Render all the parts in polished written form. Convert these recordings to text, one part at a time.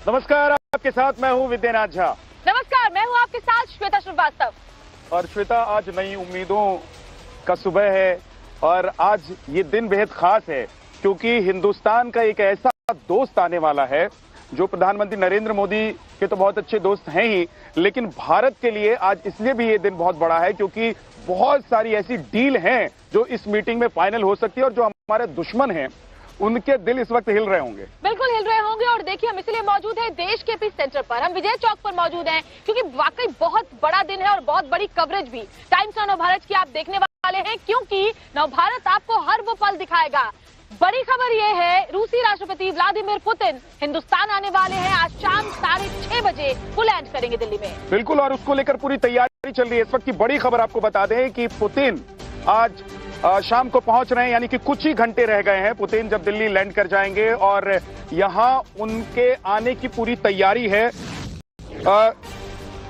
नमस्कार, आपके साथ मैं हूं विद्यानाथ झा। नमस्कार, मैं हूं आपके साथ श्वेता श्रीवास्तव। और श्वेता, आज नई उम्मीदों का सुबह है और आज ये दिन बेहद खास है क्योंकि हिंदुस्तान का एक ऐसा दोस्त आने वाला है जो प्रधानमंत्री नरेंद्र मोदी के तो बहुत अच्छे दोस्त हैं ही, लेकिन भारत के लिए आज इसलिए भी ये दिन बहुत बड़ा है क्योंकि बहुत सारी ऐसी डील हैं जो इस मीटिंग में फाइनल हो सकती है और जो हमारे दुश्मन हैं उनके दिल इस वक्त हिल रहे होंगे। बिल्कुल हिल रहे होंगे। और देखिए, हम इसलिए मौजूद हैं देश के एपी सेंटर पर, हम विजय चौक पर मौजूद हैं क्योंकि वाकई बहुत बड़ा दिन है और बहुत बड़ी कवरेज भी टाइम्स ऑफ नवभारत की आप देखने वाले हैं क्योंकि नवभारत आपको हर वो पल दिखाएगा। बड़ी खबर ये है, रूसी राष्ट्रपति व्लादिमीर पुतिन हिंदुस्तान आने वाले हैं। आज शाम 6:30 बजे वो लैंड करेंगे दिल्ली में। बिल्कुल, और उसको लेकर पूरी तैयारी चल रही है। इस वक्त की बड़ी खबर आपको बता दें कि पुतिन आज शाम को पहुंच रहे हैं, यानी कि कुछ ही घंटे रह गए हैं पुतिन जब दिल्ली लैंड कर जाएंगे और यहां उनके आने की पूरी तैयारी है।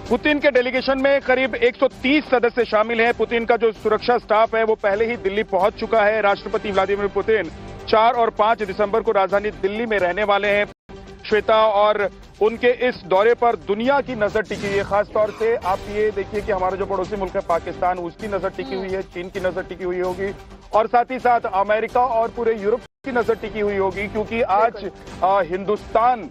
पुतिन के डेलीगेशन में करीब 130 सदस्य शामिल हैं। पुतिन का जो सुरक्षा स्टाफ है वो पहले ही दिल्ली पहुंच चुका है। राष्ट्रपति व्लादिमीर पुतिन 4 और 5 दिसंबर को राजधानी दिल्ली में रहने वाले हैं श्वेता, और उनके इस दौरे पर दुनिया की नजर टिकी हुई है। खासतौर से आप ये देखिए कि हमारा जो पड़ोसी मुल्क है पाकिस्तान, उसकी नजर टिकी हुई है, चीन की नजर टिकी हुई होगी और साथ ही साथ अमेरिका और पूरे यूरोप की नजर टिकी हुई होगी क्योंकि आज हिंदुस्तान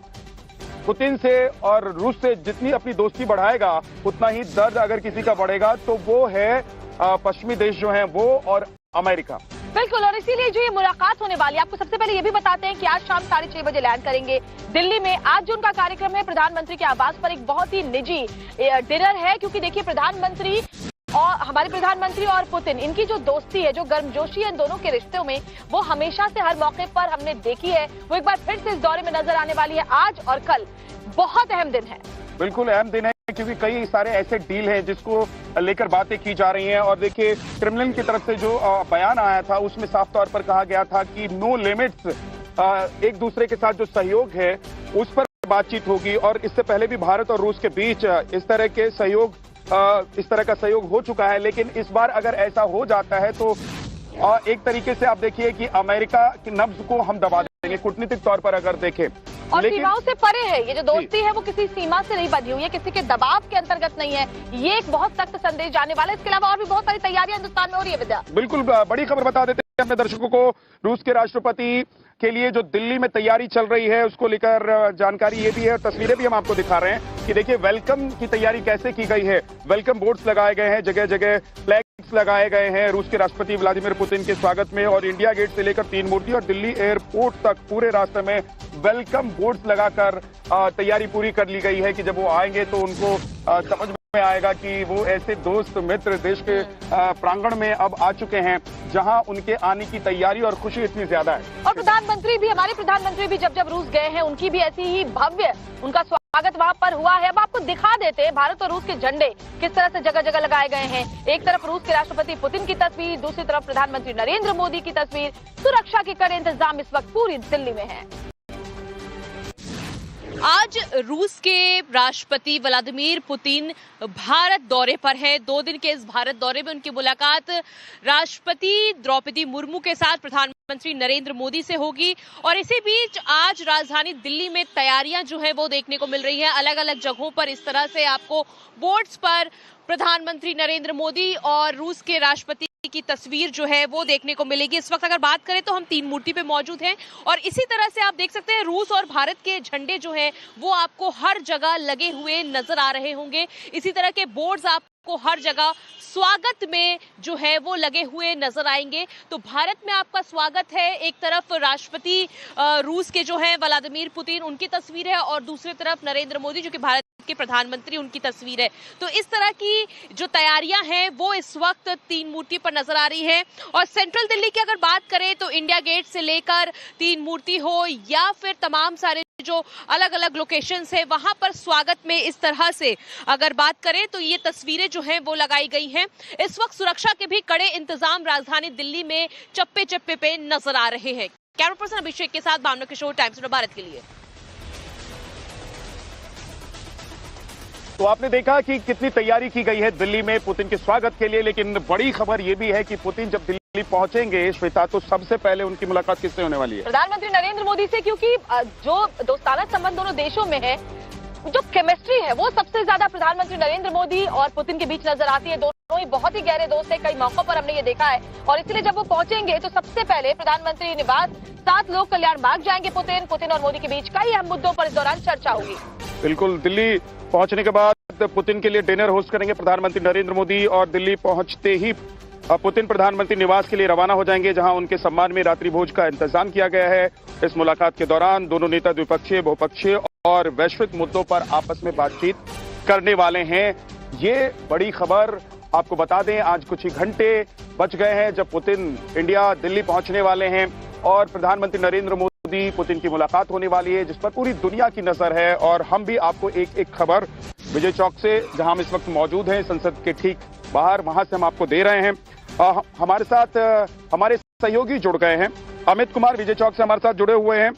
पुतिन से और रूस से जितनी अपनी दोस्ती बढ़ाएगा उतना ही दर्द अगर किसी का बढ़ेगा तो वो है पश्चिमी देश जो हैं वो और अमेरिका। बिल्कुल, और इसीलिए जो ये मुलाकात होने वाली है, आपको सबसे पहले ये भी बताते हैं कि आज शाम 6:30 बजे लैंड करेंगे दिल्ली में। आज जो उनका कार्यक्रम है प्रधानमंत्री के आवास पर एक बहुत ही निजी डिनर है क्योंकि देखिए प्रधानमंत्री और हमारे प्रधानमंत्री और पुतिन, इनकी जो दोस्ती है, जो गर्मजोशी है इन दोनों के रिश्तों में, वो हमेशा से हर मौके पर हमने देखी है, वो एक बार फिर से इस दौरे में नजर आने वाली है। आज और कल बहुत अहम दिन है। बिल्कुल अहम दिन है क्योंकि कई सारे ऐसे डील हैं जिसको लेकर बातें की जा रही हैं। और देखिए, क्रेमलिन की तरफ से जो बयान आया था उसमें साफ तौर पर कहा गया था कि नो लिमिट्स, एक दूसरे के साथ जो सहयोग है उस पर बातचीत होगी। और इससे पहले भी भारत और रूस के बीच इस तरह का सहयोग हो चुका है, लेकिन इस बार अगर ऐसा हो जाता है तो एक तरीके से आप देखिए कि अमेरिका की नब्ज को हम दबा देंगे कूटनीतिक तौर पर अगर देखें। और सीमाओं से परे है ये जो दोस्ती है, वो किसी सीमा से नहीं बंधी हुई है, किसी के दबाव के अंतर्गत नहीं है। ये एक बहुत सख्त संदेश जाने वाला है। इसके अलावा और भी बहुत सारी तैयारियां हिंदुस्तान में हो रही है। विद्या, बिल्कुल बड़ी खबर बता देते हैं अपने दर्शकों को। रूस के राष्ट्रपति के लिए जो दिल्ली में तैयारी चल रही है उसको लेकर जानकारी ये भी है, तस्वीरें भी हम आपको दिखा रहे हैं कि देखिए वेलकम की तैयारी कैसे की गई है। वेलकम बोर्ड्स लगाए गए हैं, जगह जगह फ्लैग्स लगाए गए हैं रूस के राष्ट्रपति व्लादिमीर पुतिन के स्वागत में। और इंडिया गेट से लेकर 3 मूर्ति और दिल्ली एयरपोर्ट तक पूरे रास्ते में वेलकम बोर्ड्स लगाकर तैयारी पूरी कर ली गई है कि जब वो आएंगे तो उनको समझ में आएगा कि वो ऐसे दोस्त मित्र देश के प्रांगण में अब आ चुके हैं जहां उनके आने की तैयारी और खुशी इतनी ज्यादा है। और प्रधानमंत्री भी, हमारे प्रधानमंत्री भी जब रूस गए हैं, उनकी भी ऐसी ही भव्य उनका स्वागत वहां पर हुआ है। अब आपको दिखा देते हैं भारत और रूस के झंडे किस तरह से जगह जगह लगाए गए हैं। एक तरफ रूस के राष्ट्रपति पुतिन की तस्वीर, दूसरी तरफ प्रधानमंत्री नरेंद्र मोदी की तस्वीर। सुरक्षा के कड़े इंतजाम इस वक्त पूरी दिल्ली में है। आज रूस के राष्ट्रपति व्लादिमीर पुतिन भारत दौरे पर हैं। 2 दिन के इस भारत दौरे में उनकी मुलाकात राष्ट्रपति द्रौपदी मुर्मू के साथ प्रधानमंत्री नरेंद्र मोदी से होगी। और इसी बीच आज राजधानी दिल्ली में तैयारियां जो है वो देखने को मिल रही हैं। अलग अलग जगहों पर इस तरह से आपको बोर्ड्स पर प्रधानमंत्री नरेंद्र मोदी और रूस के राष्ट्रपति की तस्वीर जो है वो देखने को मिलेगी। इस वक्त अगर बात करें तो हम 3 मूर्ति पे मौजूद हैं और इसी तरह से आप देख सकते हैं रूस और भारत के झंडे जो हैं वो आपको हर जगह लगे हुए नजर आ रहे होंगे। इसी तरह के बोर्ड्स आपको हर जगह स्वागत में जो है वो लगे हुए नजर आएंगे। तो भारत में आपका स्वागत है। एक तरफ राष्ट्रपति रूस के जो हैं व्लादिमीर पुतिन, उनकी तस्वीर है और दूसरी तरफ नरेंद्र मोदी जो कि भारत के प्रधानमंत्री, उनकी तस्वीर है। तो इस तरह की जो तैयारियां हैं वो इस वक्त 3 मूर्ति पर नजर आ रही है। और सेंट्रल दिल्ली की अगर बात करें तो इंडिया गेट से लेकर 3 मूर्ति हो या फिर तमाम सारे जो अलग अलग लोकेशंस है वहां पर स्वागत में इस तरह से अगर बात करें तो ये तस्वीरें जो हैं वो लगाई गई हैं। इस वक्त सुरक्षा के भी कड़े इंतजाम राजधानी दिल्ली में चप्पे चप्पे पे नजर आ रहे हैं। कैमरा पर्सन अभिषेक के साथ भावना किशोर, टाइम्स ऑफ भारत के लिए। तो आपने देखा कि कितनी तैयारी की गई है दिल्ली में पुतिन के स्वागत के लिए, लेकिन बड़ी खबर यह भी है कि पुतिन जब दिल्ली पहुंचेंगे श्वेता, तो सबसे पहले उनकी मुलाकात किससे होने वाली है? प्रधानमंत्री नरेंद्र मोदी से, क्योंकि जो दोस्ताना संबंध दोनों देशों में है, जो केमिस्ट्री है वो सबसे ज्यादा प्रधानमंत्री नरेंद्र मोदी और पुतिन के बीच नजर आती है। दोनों ही बहुत ही गहरे दोस्त है, कई मौकों पर हमने ये देखा है, और इसलिए जब वो पहुंचेंगे तो सबसे पहले प्रधानमंत्री निवास 7 लोक कल्याण बाग जाएंगे। पुतिन और मोदी के बीच कई अहम मुद्दों पर इस दौरान चर्चा होगी। बिल्कुल, दिल्ली पहुंचने के बाद पुतिन के लिए डिनर होस्ट करेंगे प्रधानमंत्री नरेंद्र मोदी, और दिल्ली पहुंचते ही पुतिन प्रधानमंत्री निवास के लिए रवाना हो जाएंगे, जहां उनके सम्मान में रात्रि भोज का इंतजाम किया गया है। इस मुलाकात के दौरान दोनों नेता द्विपक्षीय, बहुपक्षीय और वैश्विक मुद्दों पर आपस में बातचीत करने वाले हैं। ये बड़ी खबर आपको बता दें, आज कुछ ही घंटे बच गए हैं जब पुतिन इंडिया दिल्ली पहुंचने वाले हैं, और प्रधानमंत्री नरेंद्र मोदी पुतिन की मुलाकात होने वाली है, जिस पर पूरी दुनिया की नजर है। और हम भी आपको एक एक खबर विजय चौक से, जहां हम इस वक्त मौजूद हैं संसद के ठीक बाहर, वहां से हम आपको दे रहे हैं। हमारे साथ हमारे सहयोगी जुड़ गए हैं। अमित कुमार विजय चौक से हमारे साथ जुड़े हुए हैं,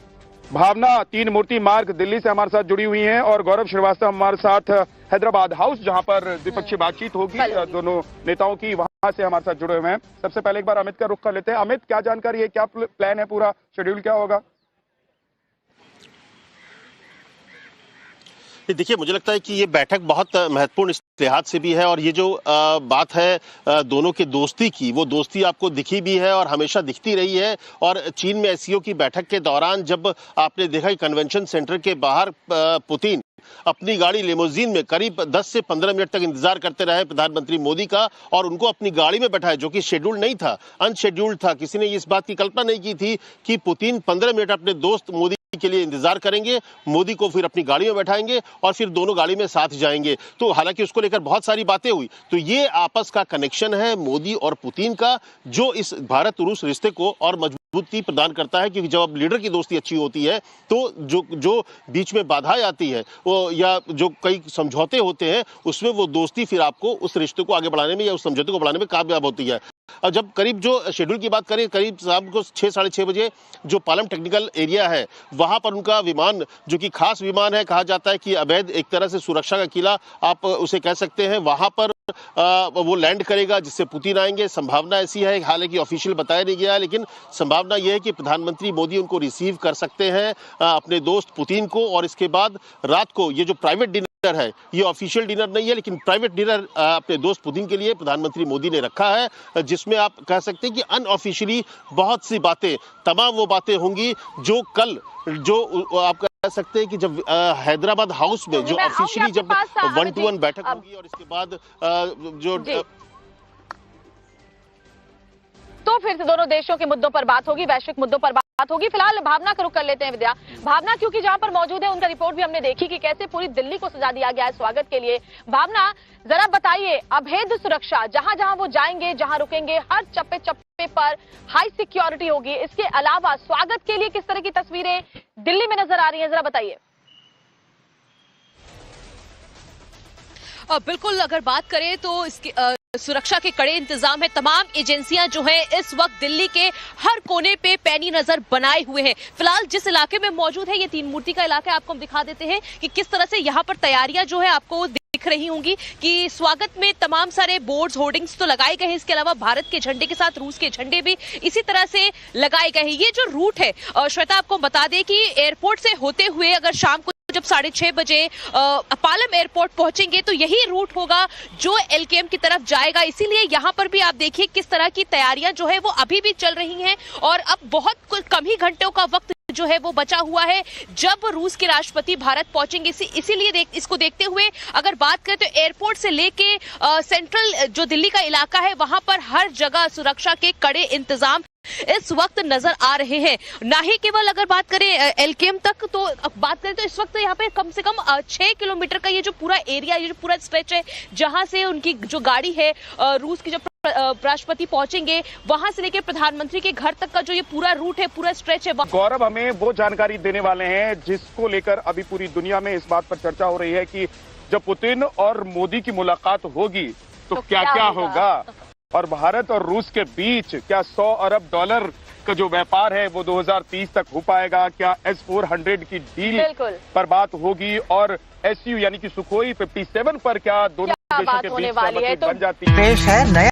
भावना 3 मूर्ति मार्ग दिल्ली से हमारे साथ जुड़ी हुई हैं, और गौरव श्रीवास्तव हमारे साथ हैदराबाद हाउस, जहां पर द्विपक्षीय बातचीत होगी दोनों नेताओं की, वहां से हमारे साथ जुड़े हुए हैं। सबसे पहले एक बार अमित का रुख कर लेते हैं। अमित, क्या जानकारी है, क्या प्लान है, पूरा शेड्यूल क्या होगा? देखिए, मुझे लगता है कि ये बैठक बहुत महत्वपूर्ण इस लिहाज से भी है, और ये जो बात है दोनों के दोस्ती की, वो दोस्ती आपको दिखी भी है और हमेशा दिखती रही है। और चीन में एससीओ की बैठक के दौरान जब आपने देखा कि कन्वेंशन सेंटर के बाहर पुतिन अपनी गाड़ी लिमोजीन में करीब 10 से 15 मिनट तक इंतजार करते रहे प्रधानमंत्री मोदी का, और उनको अपनी गाड़ी में बैठाया, जो कि शेड्यूल नहीं था, अनशेड्यूल्ड था। किसी ने इस बात की कल्पना नहीं की थी कि पुतिन 15 मिनट अपने दोस्त मोदी के लिए इंतजार करेंगे, मोदी को फिर अपनी गाड़ी में बैठाएंगे और फिर दोनों गाड़ी में साथ जाएंगे। तो हालांकि उसको लेकर बहुत सारी बातें हुई। तो ये आपस का कनेक्शन है मोदी और पुतिन का, जो इस भारत रूस रिश्ते को और मजबूती प्रदान करता है, क्योंकि जब अब लीडर की दोस्ती अच्छी होती है तो जो बीच में बाधाएं आती है वो, या जो कई समझौते होते हैं, उसमें वो दोस्ती फिर आपको उस रिश्ते को आगे बढ़ाने में या उस समझौते को बढ़ाने में कामयाब होती है। और जब करीब जो शेड्यूल की बात करें, करीब शाम को 6 साढ़े 6 बजे जो पालम टेक्निकल एरिया है, वहां पर उनका विमान, जो कि खास विमान है, कहा जाता है कि अवैध एक तरह से सुरक्षा का किला आप उसे कह सकते हैं, वहां पर वो लैंड करेगा, जिससे पुतिन आएंगे। संभावना ऐसी है, हालांकि ऑफिशियल बताया नहीं गया है, लेकिन संभावना यह है कि प्रधानमंत्री मोदी उनको रिसीव कर सकते हैं, अपने दोस्त पुतिन को, और इसके बाद रात को ये जो प्राइवेट डिनर है, ये ऑफिशियल डिनर नहीं है, लेकिन प्राइवेट डिनर अपने दोस्त पुतिन के लिए प्रधानमंत्री मोदी ने रखा है, जिसमें आप कह सकते हैं कि अनऑफिशियली बहुत सी बातें, तमाम वो बातें होंगी जो कल, जो आप कह सकते हैं कि जब हैदराबाद हाउस में जो ऑफिशियली जब 1-to-1 बैठक होगी, और इसके बाद जो तो फिर से दोनों देशों के मुद्दों पर बात होगी, वैश्विक मुद्दों पर बात होगी। फिलहाल भावना का रुख कर लेते हैं विद्या। भावना, क्योंकि जहां पर मौजूद है, उनका रिपोर्ट भी हमने देखी कि कैसे पूरी दिल्ली को सजा दिया गया है स्वागत के लिए। भावना, जरा बताइए, अभेद्य सुरक्षा, जहां जहां वो जाएंगे, जहां रुकेंगे, हर चप्पे चप्पे पर हाई सिक्योरिटी होगी। इसके अलावा स्वागत के लिए किस तरह की तस्वीरें दिल्ली में नजर आ रही हैं, जरा बताइए। बिल्कुल, अगर बात करें तो इसकी सुरक्षा के कड़े इंतजाम है। तमाम एजेंसियां जो है इस वक्त दिल्ली के हर कोने पे पैनी नजर बनाए हुए हैं। फिलहाल जिस इलाके में मौजूद है, ये 3 मूर्ति का इलाका है, आपको हम दिखा देते हैं कि किस तरह से यहाँ पर तैयारियां जो है आपको दिख रही होंगी कि स्वागत में तमाम सारे बोर्ड्स, होर्डिंग्स तो लगाए गए हैं। इसके अलावा भारत के झंडे के साथ रूस के झंडे भी इसी तरह से लगाए गए हैं। ये जो रूट है श्वेता, आपको बता दें कि एयरपोर्ट से होते हुए अगर शाम को जब 6:30 बजे पालम एयरपोर्ट पहुंचेंगे तो यही रूट होगा जो एलकेएम की तरफ जाएगा। इसीलिए यहां पर भी आप देखिए किस तरह की तैयारियां जो है वो अभी भी चल रही हैं, और अब बहुत कम ही घंटों का वक्त जो है वो बचा हुआ है जब रूस के राष्ट्रपति भारत पहुंचेंगे। इसीलिए इसको देखते हुए अगर बात करें तो एयरपोर्ट से लेके सेंट्रल जो दिल्ली का इलाका है, वहां पर हर जगह सुरक्षा के कड़े इंतजाम इस वक्त नजर आ रहे हैं। ना ही केवल अगर बात करें एलकेएम तक, तो बात करें तो इस वक्त यहाँ पे कम से कम 6 किलोमीटर का ये जो पूरा एरिया, ये जो पूरा स्ट्रेच है, जहां से उनकी जो गाड़ी है, रूस की जो राष्ट्रपति पहुंचेंगे, वहां से लेकर प्रधानमंत्री के घर तक का जो ये पूरा रूट है, पूरा स्ट्रेच है। गौरव हमें वो जानकारी देने वाले हैं जिसको लेकर अभी पूरी दुनिया में इस बात पर चर्चा हो रही है कि जब पुतिन और मोदी की मुलाकात होगी तो क्या क्या होगा, और भारत और रूस के बीच क्या $100 अरब का जो व्यापार है वो 2030 तक हो पाएगा? क्या S-400 की डील बिल्कुल पर बात होगी और SU यानी कि सुखोई 57 पर क्या दोनों क्या देशों बात के होने बीच वाली है? सहमति तो बन जाती है? पेश है नया